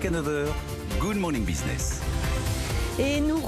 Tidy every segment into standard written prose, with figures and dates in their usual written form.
jusqu'à 9h, Good Morning Business. Et nous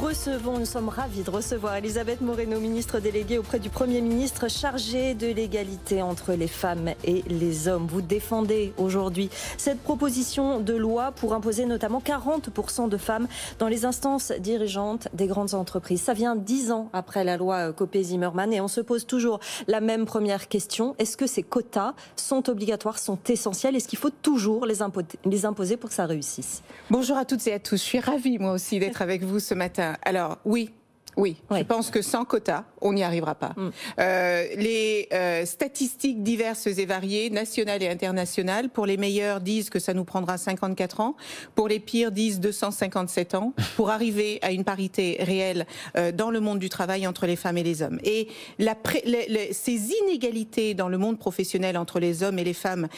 sommes ravis de recevoir Elisabeth Moreno, ministre déléguée auprès du Premier ministre, chargée de l'égalité entre les femmes et les hommes. Vous défendez aujourd'hui cette proposition de loi pour imposer notamment 40% de femmes dans les instances dirigeantes des grandes entreprises. Ça vient 10 ans après la loi Copé-Zimmermann et on se pose toujours la même première question. Est-ce que ces quotas sont obligatoires, sont essentiels? Est-ce qu'il faut toujours les imposer pour que ça réussisse? Bonjour à toutes et à tous. Je suis ravie moi aussi d'être avec vous ce matin. Alors oui, je pense que sans quota, on n'y arrivera pas. Les statistiques diverses et variées, nationales et internationales, pour les meilleurs disent que ça nous prendra 54 ans, pour les pires disent 257 ans, pour arriver à une parité réelle dans le monde du travail entre les femmes et les hommes. Et ces inégalités dans le monde professionnel entre les hommes et les femmes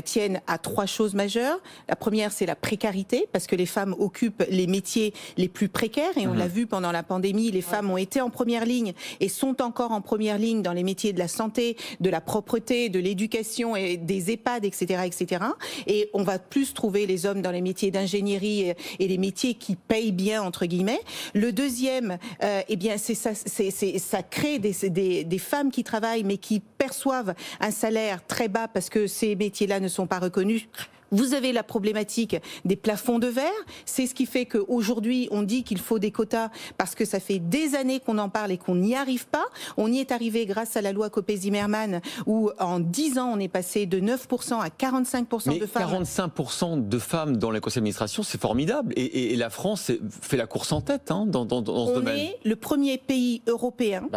tiennent à 3 choses majeures. La première, c'est la précarité, parce que les femmes occupent les métiers les plus précaires, et on l'a vu pendant la pandémie, les femmes ont été en première ligne et sont encore en première ligne dans les métiers de la santé, de la propreté, de l'éducation et des EHPAD, etc., etc. Et on va plus trouver les hommes dans les métiers d'ingénierie et les métiers qui payent bien, entre guillemets. Le deuxième, eh bien, ça crée des femmes qui travaillent mais qui perçoivent un salaire très bas parce que ces métiers-là ne sont pas reconnus. Vous avez la problématique des plafonds de verre. C'est ce qui fait qu'aujourd'hui, on dit qu'il faut des quotas parce que ça fait des années qu'on en parle et qu'on n'y arrive pas. On y est arrivé grâce à la loi Copé-Zimmermann où en 10 ans, on est passé de 9% à 45% de femmes. 45% de femmes dans les conseils d'administration, c'est formidable. Et la France fait la course en tête dans ce domaine. On est le premier pays européen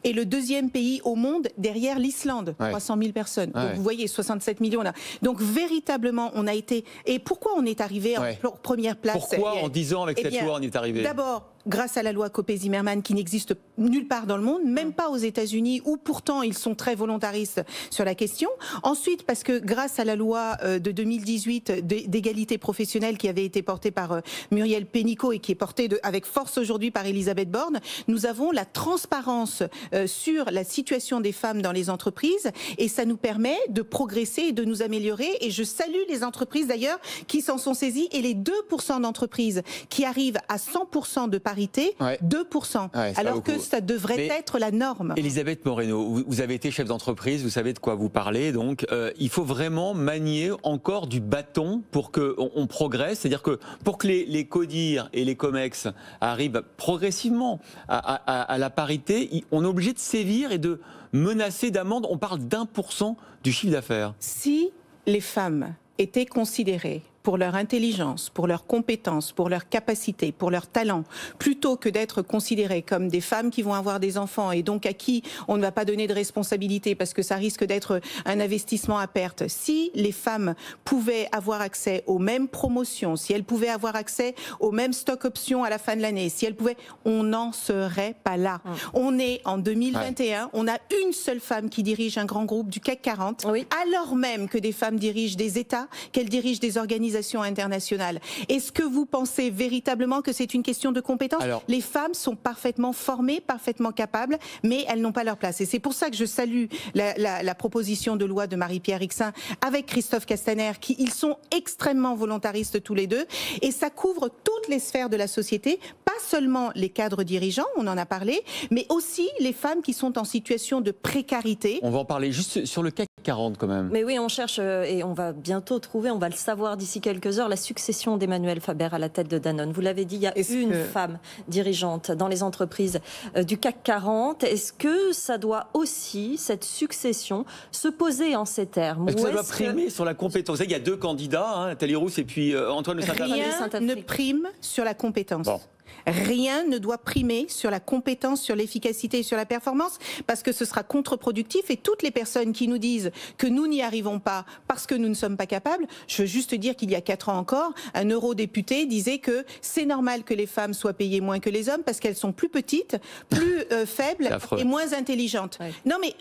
et le deuxième pays au monde derrière l'Islande. 300 000 personnes. Donc vous voyez, 67 millions là. Donc véritablement, on a été... Et pourquoi on est arrivé en première place? Pourquoi en 10 ans avec cette loi on est arrivé? D'abord, grâce à la loi Copé-Zimmermann qui n'existe nulle part dans le monde, même pas aux États-Unis où pourtant ils sont très volontaristes sur la question. Ensuite, parce que grâce à la loi de 2018 d'égalité professionnelle qui avait été portée par Muriel Pénicaud et qui est portée avec force aujourd'hui par Elisabeth Borne, nous avons la transparence sur la situation des femmes dans les entreprises et ça nous permet de progresser et de nous améliorer. Et je salue les entreprises d'ailleurs qui s'en sont saisies et les 2% d'entreprises qui arrivent à 100% de parité, 2%, alors que ça devrait être la norme. Elisabeth Moreno, vous avez été chef d'entreprise, vous savez de quoi vous parlez, donc il faut vraiment manier encore du bâton pour qu'on progresse, c'est-à-dire que pour que les CODIR et les COMEX arrivent progressivement à la parité, on est obligé de sévir et de menacer d'amende, on parle d'1% du chiffre d'affaires. Si les femmes étaient considérées pour leur intelligence, pour leurs compétences, pour leurs capacités, pour leurs talents, plutôt que d'être considérées comme des femmes qui vont avoir des enfants et donc à qui on ne va pas donner de responsabilité parce que ça risque d'être un investissement à perte. Si les femmes pouvaient avoir accès aux mêmes promotions, si elles pouvaient avoir accès aux mêmes stock options à la fin de l'année, si elles pouvaient, on n'en serait pas là. On est en 2021, on a une seule femme qui dirige un grand groupe du CAC 40, alors même que des femmes dirigent des États, qu'elles dirigent des organisations internationales. Est-ce que vous pensez véritablement que c'est une question de compétence? Les femmes sont parfaitement formées, parfaitement capables, mais elles n'ont pas leur place. Et c'est pour ça que je salue la proposition de loi de Marie-Pierre Rixain avec Christophe Castaner, ils sont extrêmement volontaristes tous les deux, et ça couvre toutes les sphères de la société, pas seulement les cadres dirigeants, on en a parlé, mais aussi les femmes qui sont en situation de précarité. On va en parler juste sur le CAC 40 quand même. Mais oui, on cherche et on va bientôt trouver, on va le savoir d'ici quelques heures, la succession d'Emmanuel Faber à la tête de Danone. Vous l'avez dit, il y a une femme dirigeante dans les entreprises du CAC 40. Est-ce que ça doit aussi, cette succession, se poser en ces termes? Est-ce que ça doit primer sur la compétence? Il y a 2 candidats, Nathalie Rousse et puis Antoine de Saint-Affrique. Rien ne prime sur la compétence. Bon. Rien ne doit primer sur la compétence, sur l'efficacité et sur la performance, parce que ce sera contre-productif. Et toutes les personnes qui nous disent que nous n'y arrivons pas parce que nous ne sommes pas capables, je veux juste dire qu'il y a 4 ans encore, un eurodéputé disait que c'est normal que les femmes soient payées moins que les hommes parce qu'elles sont plus petites, plus faibles et moins intelligentes. Non mais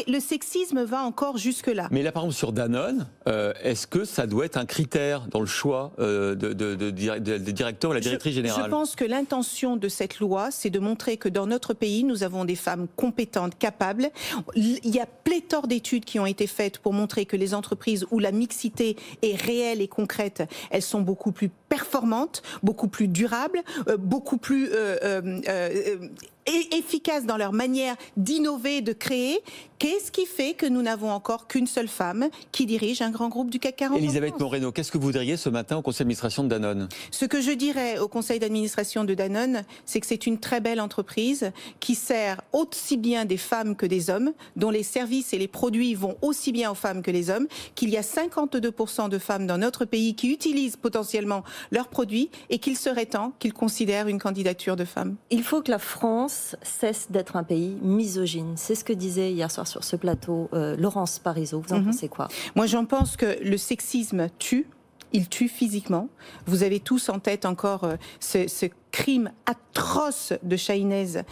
le sexisme va encore jusque-là. Mais là par exemple sur Danone, est-ce que ça doit être un critère dans le choix des directeurs ou la directrice générale? Je pense que l'intention de cette loi, c'est de montrer que dans notre pays, nous avons des femmes compétentes, capables. Il y a pléthore d'études qui ont été faites pour montrer que les entreprises où la mixité est réelle et concrète, elles sont beaucoup plus performantes, beaucoup plus durables, beaucoup plus efficaces dans leur manière d'innover, de créer. Qu'est-ce qui fait que nous n'avons encore qu'une seule femme qui dirige un grand groupe du CAC 40 ? Elisabeth Moreno, qu'est-ce que vous diriez ce matin au conseil d'administration de Danone ? Ce que je dirais au conseil d'administration de Danone, c'est que c'est une très belle entreprise qui sert aussi bien des femmes que des hommes, dont les services et les produits vont aussi bien aux femmes que les hommes, qu'il y a 52% de femmes dans notre pays qui utilisent potentiellement leurs produits et qu'il serait temps qu'ils considèrent une candidature de femme. Il faut que la France cesse d'être un pays misogyne. C'est ce que disait hier soir sur ce plateau Laurence Parisot. Vous en pensez quoi ? Moi, j'en pense que le sexisme tue. Il tue physiquement. Vous avez tous en tête encore ce crime atroce de Chahinez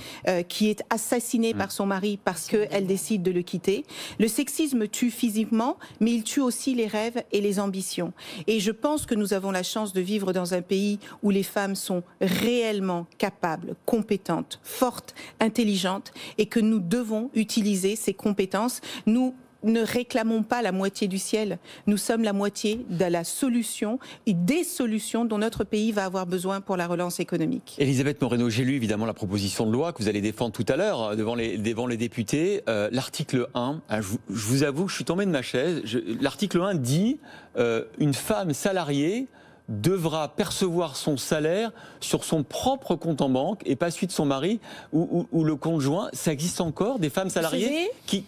qui est assassinée par son mari parce qu'elle décide de le quitter. Le sexisme tue physiquement, mais il tue aussi les rêves et les ambitions. Et je pense que nous avons la chance de vivre dans un pays où les femmes sont réellement capables, compétentes, fortes, intelligentes, et que nous devons utiliser ces compétences. Nous ne réclamons pas la moitié du ciel. Nous sommes la moitié de la solution et des solutions dont notre pays va avoir besoin pour la relance économique. Elisabeth Moreno, j'ai lu évidemment la proposition de loi que vous allez défendre tout à l'heure devant les députés. L'article 1, je vous avoue que je suis tombé de ma chaise. L'article 1 dit une femme salariée devra percevoir son salaire sur son propre compte en banque et pas celui de son mari ou le conjoint. Ça existe encore, des femmes salariées qui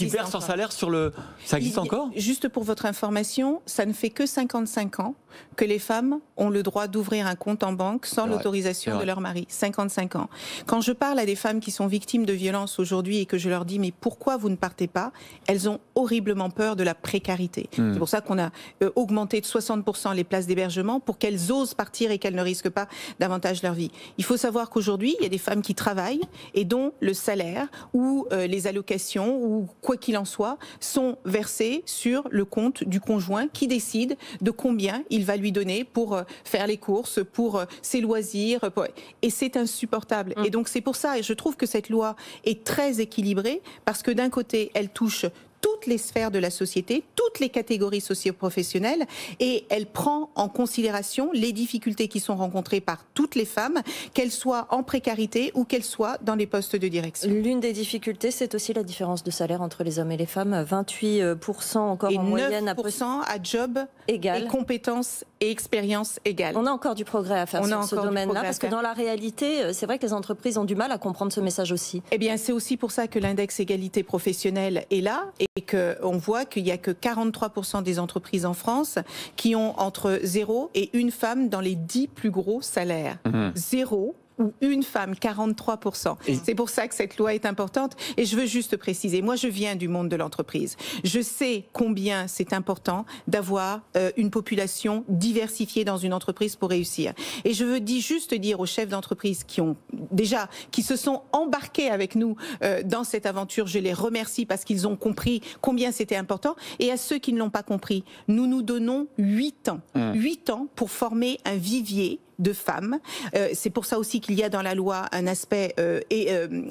versent leur salaire sur le... Ça existe encore ? Juste pour votre information, ça ne fait que 55 ans que les femmes ont le droit d'ouvrir un compte en banque sans l'autorisation de leur mari. 55 ans. Quand je parle à des femmes qui sont victimes de violences aujourd'hui et que je leur dis « mais pourquoi vous ne partez pas ?», elles ont horriblement peur de la précarité. C'est pour ça qu'on a augmenté de 60% les places d'hébergement pour qu'elles osent partir et qu'elles ne risquent pas davantage leur vie. Il faut savoir qu'aujourd'hui, il y a des femmes qui travaillent et dont le salaire ou les allocations ou quoi qu'il en soit sont versées sur le compte du conjoint qui décide de combien il va lui donner pour faire les courses, pour ses loisirs. Et c'est insupportable. Et donc c'est pour ça, et je trouve que cette loi est très équilibrée parce que d'un côté, elle touche toutes les sphères de la société, toutes les catégories socio-professionnelles, et elle prend en considération les difficultés qui sont rencontrées par toutes les femmes, qu'elles soient en précarité ou qu'elles soient dans les postes de direction. L'une des difficultés, c'est aussi la différence de salaire entre les hommes et les femmes. 28% encore en moyenne. Et 9% à job égal, et compétences et expérience égale. On a encore du progrès à faire sur ce domaine-là, parce que dans la réalité, c'est vrai que les entreprises ont du mal à comprendre ce message aussi. Eh bien, c'est aussi pour ça que l'index égalité professionnelle est là, et qu'on voit qu'il n'y a que 43% des entreprises en France qui ont entre 0 et 1 femme dans les 10 plus gros salaires. 0 ou une femme, 43%. C'est pour ça que cette loi est importante. Et je veux juste préciser, moi je viens du monde de l'entreprise. Je sais combien c'est important d'avoir une population diversifiée dans une entreprise pour réussir. Et je veux juste dire aux chefs d'entreprise qui se sont embarqués avec nous dans cette aventure, je les remercie parce qu'ils ont compris combien c'était important. Et à ceux qui ne l'ont pas compris, nous nous donnons 8 ans. 8 ans pour former un vivier de femmes. C'est pour ça aussi qu'il y a dans la loi un aspect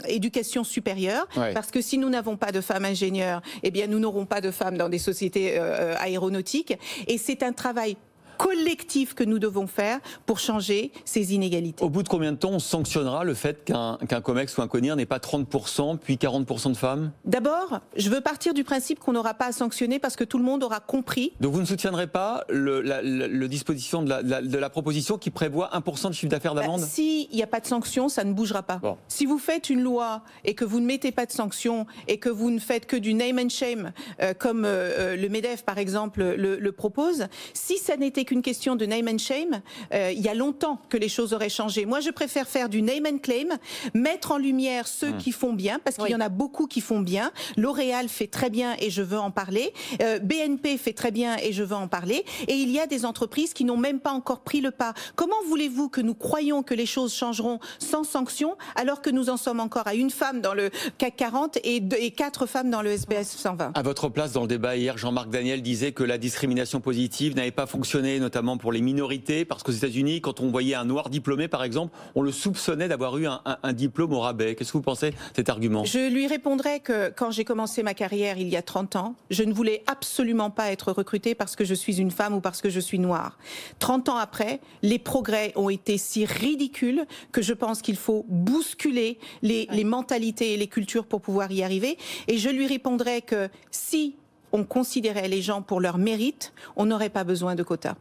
éducation supérieure, parce que si nous n'avons pas de femmes ingénieurs, eh bien nous n'aurons pas de femmes dans des sociétés aéronautiques. Et c'est un travail collectif que nous devons faire pour changer ces inégalités. Au bout de combien de temps on sanctionnera le fait qu'un COMEX ou un CONIR n'ait pas 30% puis 40% de femmes ? D'abord, je veux partir du principe qu'on n'aura pas à sanctionner parce que tout le monde aura compris. Donc vous ne soutiendrez pas le disposition de la proposition qui prévoit 1% de chiffre d'affaires d'amende ? S'il n'y a pas de sanction, ça ne bougera pas. Bon. Si vous faites une loi et que vous ne mettez pas de sanction et que vous ne faites que du name and shame, comme le MEDEF par exemple le propose, si ça n'était qu'une question de name and shame, il y a longtemps que les choses auraient changé. Moi, je préfère faire du name and claim, mettre en lumière ceux qui font bien, parce qu'il y en a beaucoup qui font bien. L'Oréal fait très bien et je veux en parler. BNP fait très bien et je veux en parler. Et il y a des entreprises qui n'ont même pas encore pris le pas. Comment voulez-vous que nous croyions que les choses changeront sans sanction, alors que nous en sommes encore à une femme dans le CAC 40 et 4 femmes dans le SBS 120 ? À votre place dans le débat hier, Jean-Marc Daniel disait que la discrimination positive n'avait pas fonctionné concernés, notamment pour les minorités, parce qu'aux États-Unis, quand on voyait un noir diplômé, par exemple, on le soupçonnait d'avoir eu un diplôme au rabais. Qu'est-ce que vous pensez de cet argument? Je lui répondrai que quand j'ai commencé ma carrière il y a 30 ans, je ne voulais absolument pas être recrutée parce que je suis une femme ou parce que je suis noire. 30 ans après, les progrès ont été si ridicules que je pense qu'il faut bousculer les mentalités et les cultures pour pouvoir y arriver. Et je lui répondrai que si on considérait les gens pour leur mérite, on n'aurait pas besoin de quotas.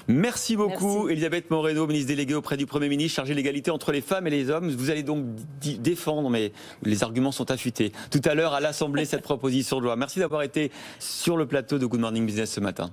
Merci beaucoup, Elisabeth Moreno, ministre déléguée auprès du Premier ministre, chargée de l'égalité entre les femmes et les hommes. Vous allez donc défendre, mais les arguments sont affûtés, tout à l'heure à l'Assemblée, cette proposition de loi. Merci d'avoir été sur le plateau de Good Morning Business ce matin.